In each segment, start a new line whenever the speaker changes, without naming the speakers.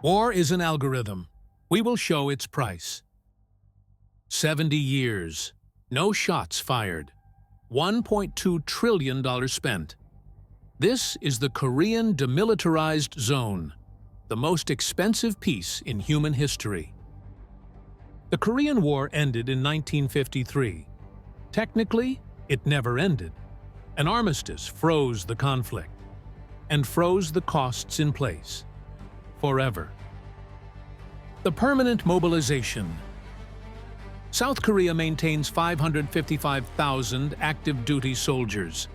War is an algorithm. We will show its price. 70 years. No shots fired. $1.2 trillion spent. This is the Korean Demilitarized Zone, the most expensive peace in human history. The Korean War ended in 1953. Technically, it never ended. An armistice froze the conflict and froze the costs in place. Forever. The permanent mobilization. South Korea maintains 555,000 active duty soldiers.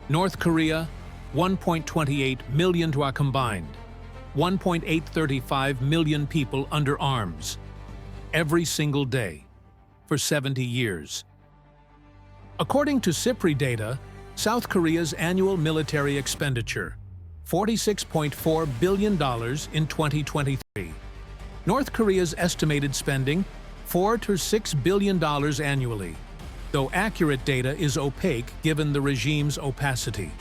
North Korea, 1.28 million to our combined, 1.835 million people under arms. Every single day, for 70 years. According to SIPRI data, South Korea's annual military expenditure, $46.4 billion in 2023. North Korea's estimated spending, $4 to $6 billion annually, though accurate data is opaque given the regime's opacity.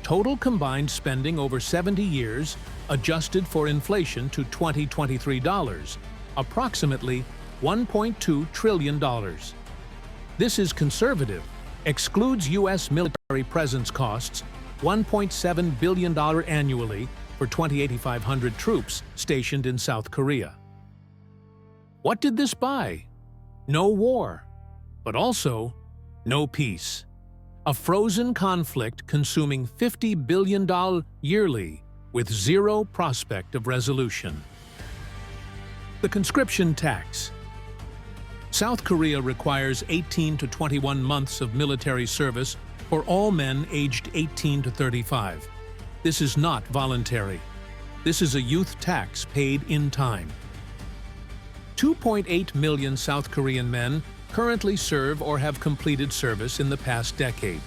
Total combined spending over 70 years, adjusted for inflation to 2023 dollars, approximately $1.2 trillion. This is conservative, excludes U.S. military presence costs, $1.7 billion annually for 2,800 troops stationed in South Korea. What did this buy? No war, but also no peace. A frozen conflict consuming $50 billion yearly with zero prospect of resolution. The conscription tax. South Korea requires 18 to 21 months of military service for all men aged 18 to 35. This is not voluntary. This is a youth tax paid in time. 2.8 million South Korean men currently serve or have completed service in the past decade.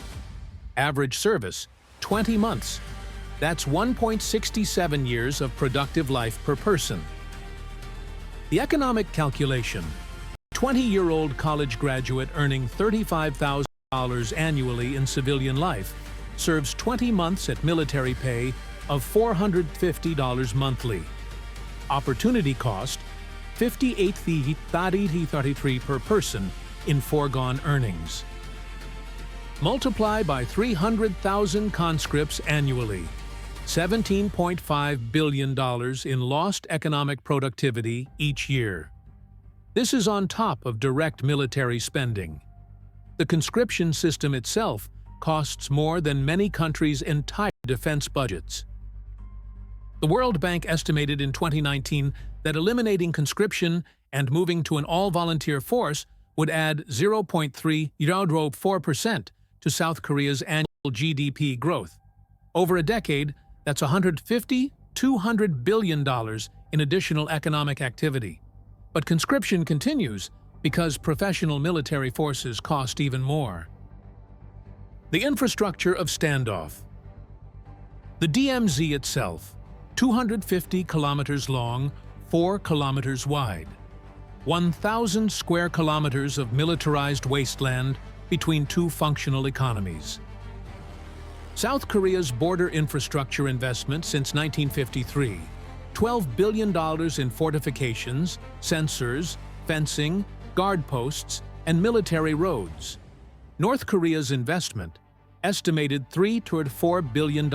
Average service, 20 months. That's 1.67 years of productive life per person. The economic calculation. 20-year-old college graduate earning $35,000 annually in civilian life serves 20 months at military pay of $450 monthly. Opportunity cost, $58,33 per person in foregone earnings. Multiply by 300,000 conscripts annually, $17.5 billion in lost economic productivity each year. This is on top of direct military spending. The conscription system itself costs more than many countries' entire defense budgets. The World Bank estimated in 2019 that eliminating conscription and moving to an all-volunteer force would add 0.4% to South Korea's annual GDP growth. Over a decade, that's $150–200 billion in additional economic activity. But conscription continues because professional military forces cost even more. The infrastructure of standoff. The DMZ itself, 250 kilometers long, 4 kilometers wide. 1,000 square kilometers of militarized wasteland between two functional economies. South Korea's border infrastructure investment since 1953, $12 billion in fortifications, sensors, fencing, guard posts, and military roads. North Korea's investment, estimated $3 to $4 billion.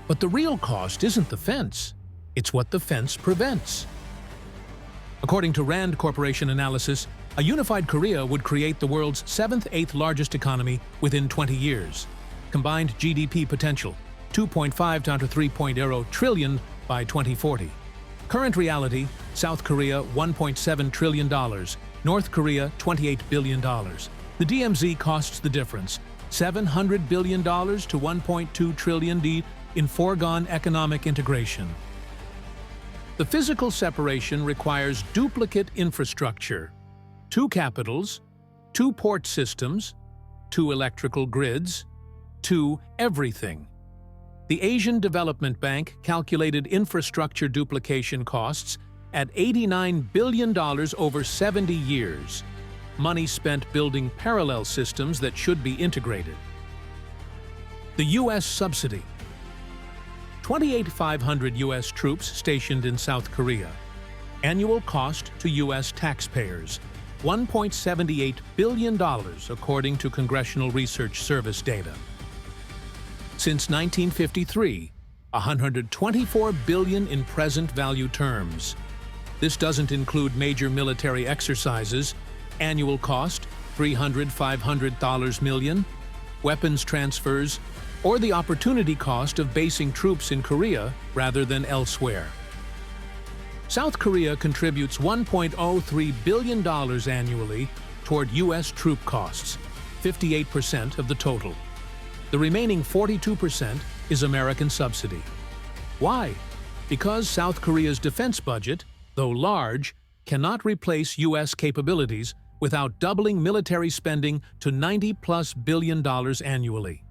But the real cost isn't the fence, it's what the fence prevents. According to Rand Corporation analysis, a unified Korea would create the world's 7th/8th largest economy within 20 years. Combined GDP potential, 2.5 to 3.0 trillion by 2040. Current reality, South Korea $1.7 trillion, North Korea $28 billion. The DMZ costs the difference, $700 billion to $1.2 trillion in foregone economic integration. The physical separation requires duplicate infrastructure. 2 capitals, 2 port systems, 2 electrical grids, 2 everything. The Asian Development Bank calculated infrastructure duplication costs at $89 billion over 70 years. Money spent building parallel systems that should be integrated. The U.S. subsidy. 2,500 U.S. troops stationed in South Korea. Annual cost to U.S. taxpayers, $1.78 billion according to Congressional Research Service data. Since 1953, $124 billion in present value terms. This doesn't include major military exercises, annual cost $300–500 million, weapons transfers, or the opportunity cost of basing troops in Korea rather than elsewhere. South Korea contributes $1.03 billion annually toward U.S. troop costs, 58% of the total. The remaining 42% is American subsidy. Why? Because South Korea's defense budget, though large, cannot replace U.S. capabilities without doubling military spending to $90+ billion annually.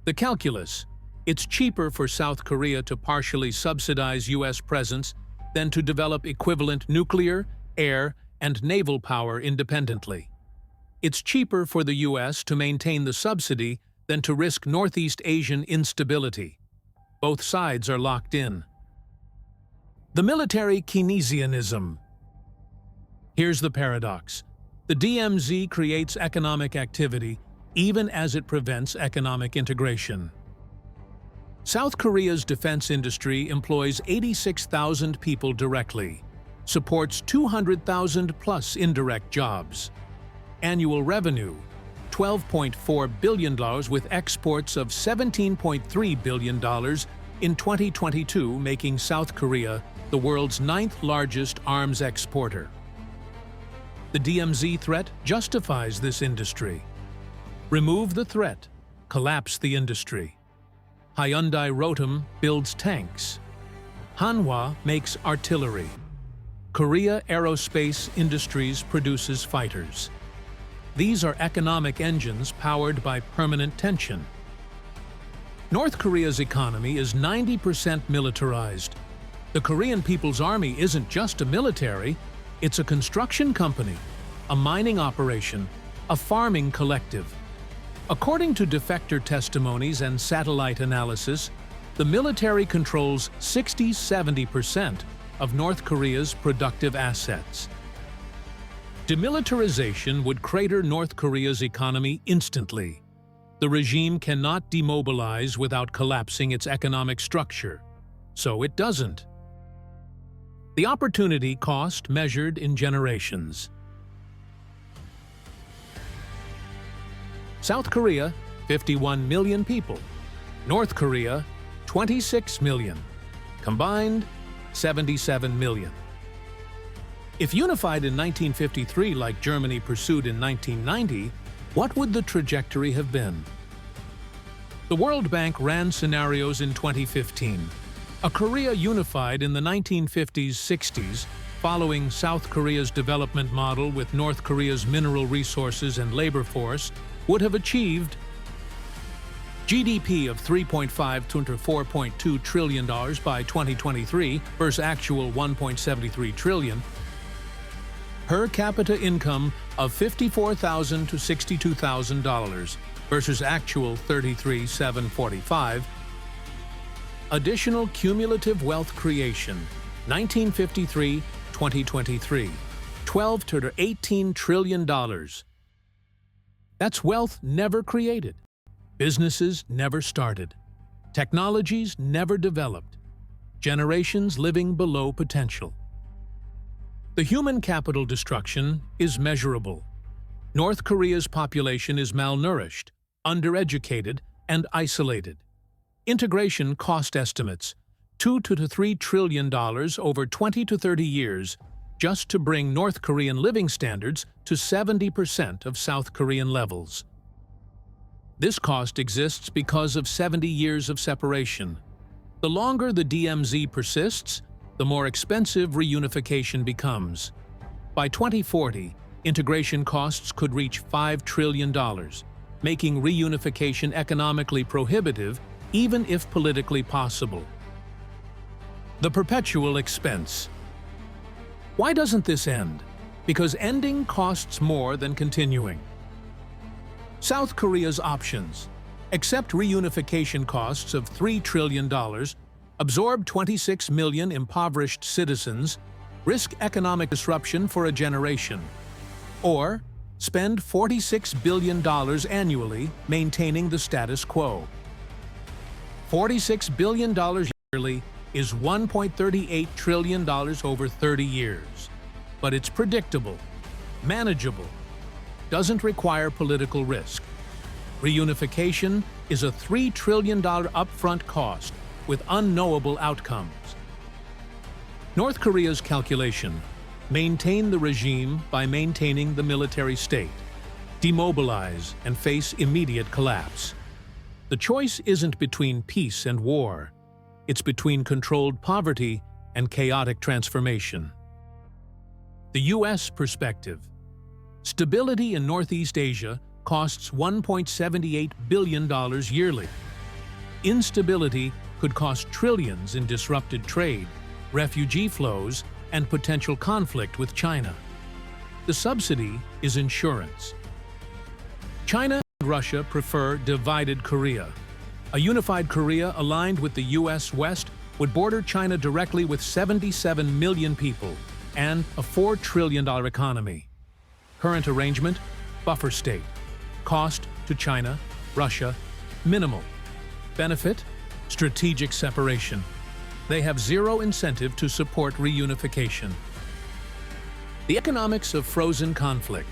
The calculus: it's cheaper for South Korea to partially subsidize U.S. presence than to develop equivalent nuclear, air, and naval power independently. It's cheaper for the U.S. to maintain the subsidy than to risk Northeast Asian instability. Both sides are locked in. The military Keynesianism. Here's the paradox. The DMZ creates economic activity even as it prevents economic integration. South Korea's defense industry employs 86,000 people directly, supports 200,000+ indirect jobs. Annual revenue, $12.4 billion with exports of $17.3 billion in 2022, making South Korea the world's 9th largest arms exporter. The DMZ threat justifies this industry. Remove the threat, collapse the industry. Hyundai Rotem builds tanks. Hanwha makes artillery. Korea Aerospace Industries produces fighters. These are economic engines powered by permanent tension. North Korea's economy is 90% militarized. The Korean People's Army isn't just a military, it's a construction company, a mining operation, a farming collective. According to defector testimonies and satellite analysis, the military controls 60–70% of North Korea's productive assets. Demilitarization would crater North Korea's economy instantly. The regime cannot demobilize without collapsing its economic structure, so it doesn't. The opportunity cost measured in generations. South Korea, 51 million people. North Korea, 26 million. Combined, 77 million. If unified in 1953 like Germany pursued in 1990, what would the trajectory have been? The World Bank ran scenarios in 2015. A Korea unified in the 1950s–60s, following South Korea's development model with North Korea's mineral resources and labor force, would have achieved GDP of $3.5 to $4.2 trillion by 2023 versus actual $1.73 trillion, per capita income of $54,000 to $62,000 versus actual $33,745, additional cumulative wealth creation, 1953–2023, $12 to $18 trillion. That's wealth never created, businesses never started, technologies never developed, generations living below potential. The human capital destruction is measurable. North Korea's population is malnourished, undereducated, and isolated. Integration cost estimates, $2 to $3 trillion over 20 to 30 years, just to bring North Korean living standards to 70% of South Korean levels. This cost exists because of 70 years of separation. The longer the DMZ persists, the more expensive reunification becomes. By 2040, integration costs could reach $5 trillion, making reunification economically prohibitive even if politically possible. The perpetual expense. Why doesn't this end? Because ending costs more than continuing. South Korea's options: Accept reunification costs of $3 trillion, absorb 26 million impoverished citizens, risk economic disruption for a generation. Or spend $46 billion annually maintaining the status quo. $46 billion yearly is $1.38 trillion over 30 years. But it's predictable, manageable, doesn't require political risk. Reunification is a $3 trillion upfront cost with unknowable outcomes. North Korea's calculation: maintain the regime by maintaining the military state, demobilize and face immediate collapse. The choice isn't between peace and war. It's between controlled poverty and chaotic transformation. The U.S. perspective: stability in Northeast Asia costs $1.78 billion yearly. Instability could cost trillions in disrupted trade, refugee flows, and potential conflict with China. The subsidy is insurance. China and Russia prefer divided Korea. A unified Korea aligned with the U.S. West would border China directly with 77 million people and a $4 trillion economy. Current arrangement: buffer state. Cost to China, Russia, minimal. Benefit: strategic separation. They have zero incentive to support reunification. The economics of frozen conflict.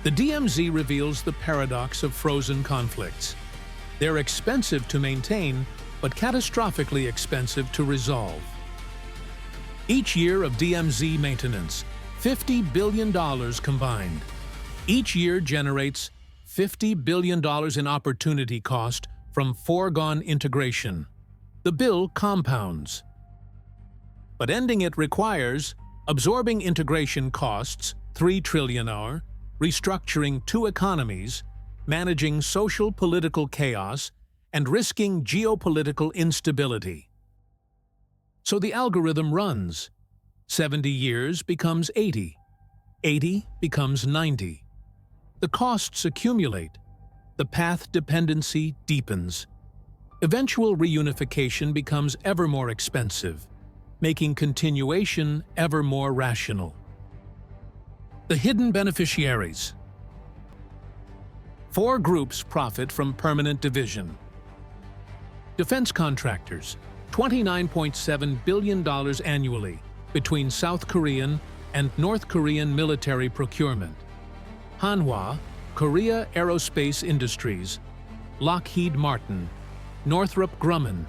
The DMZ reveals the paradox of frozen conflicts. They're expensive to maintain, but catastrophically expensive to resolve. Each year of DMZ maintenance, $50 billion combined. Each year generates $50 billion in opportunity cost from foregone integration. The bill compounds. But ending it requires absorbing integration costs, $3 trillion, restructuring two economies, managing social political chaos, and risking geopolitical instability. So the algorithm runs. 70 years becomes 80. 80 becomes 90. The costs accumulate. The path dependency deepens. Eventual reunification becomes ever more expensive, making continuation ever more rational. The hidden beneficiaries. 4 groups profit from permanent division. Defense contractors, $29.7 billion annually between South Korean and North Korean military procurement. Hanwha, Korea Aerospace Industries, Lockheed Martin, Northrop Grumman.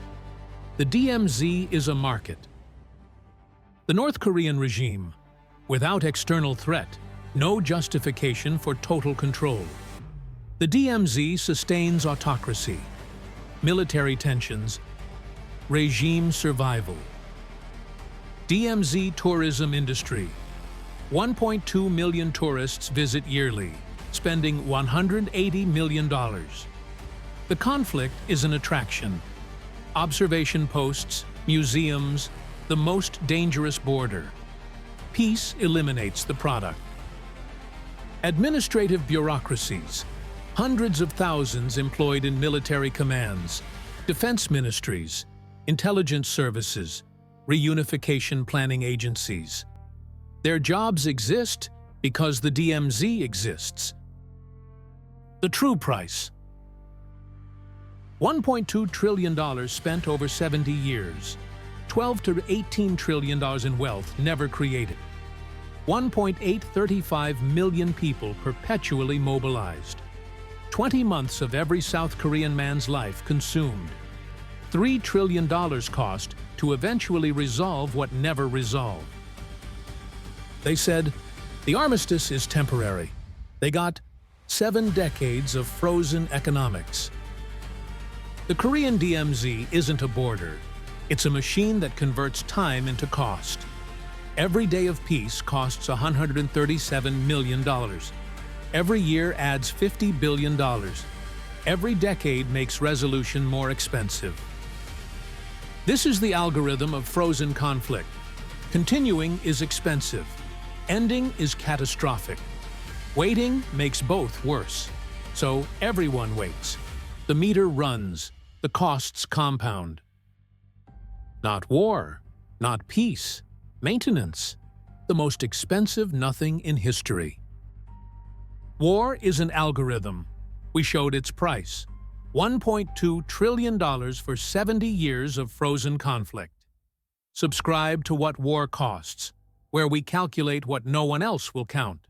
The DMZ is a market. The North Korean regime: without external threat, no justification for total control. The DMZ sustains autocracy, military tensions, regime survival. DMZ tourism industry: 1.2 million tourists visit yearly, spending $180 million. The conflict is an attraction. Observation posts, museums, the most dangerous border. Peace eliminates the product. Administrative bureaucracies: hundreds of thousands employed in military commands, defense ministries, intelligence services, reunification planning agencies. Their jobs exist because the DMZ exists. The true price: $1.2 trillion spent over 70 years, $12 to $18 trillion in wealth never created, 1.835 million people perpetually mobilized, 20 months of every South Korean man's life consumed, $3 trillion cost to eventually resolve what never resolved. They said, the armistice is temporary. They got 7 decades of frozen economics. The Korean DMZ isn't a border. It's a machine that converts time into cost. Every day of peace costs $137 million. Every year adds $50 billion. Every decade makes resolution more expensive. This is the algorithm of frozen conflict. Continuing is expensive. Ending is catastrophic. Waiting makes both worse. So everyone waits. The meter runs. The costs compound. Not war, not peace, maintenance, the most expensive nothing in history. War is an algorithm. We showed its price. $1.2 trillion for 70 years of frozen conflict. Subscribe to What War Costs, where we calculate what no one else will count.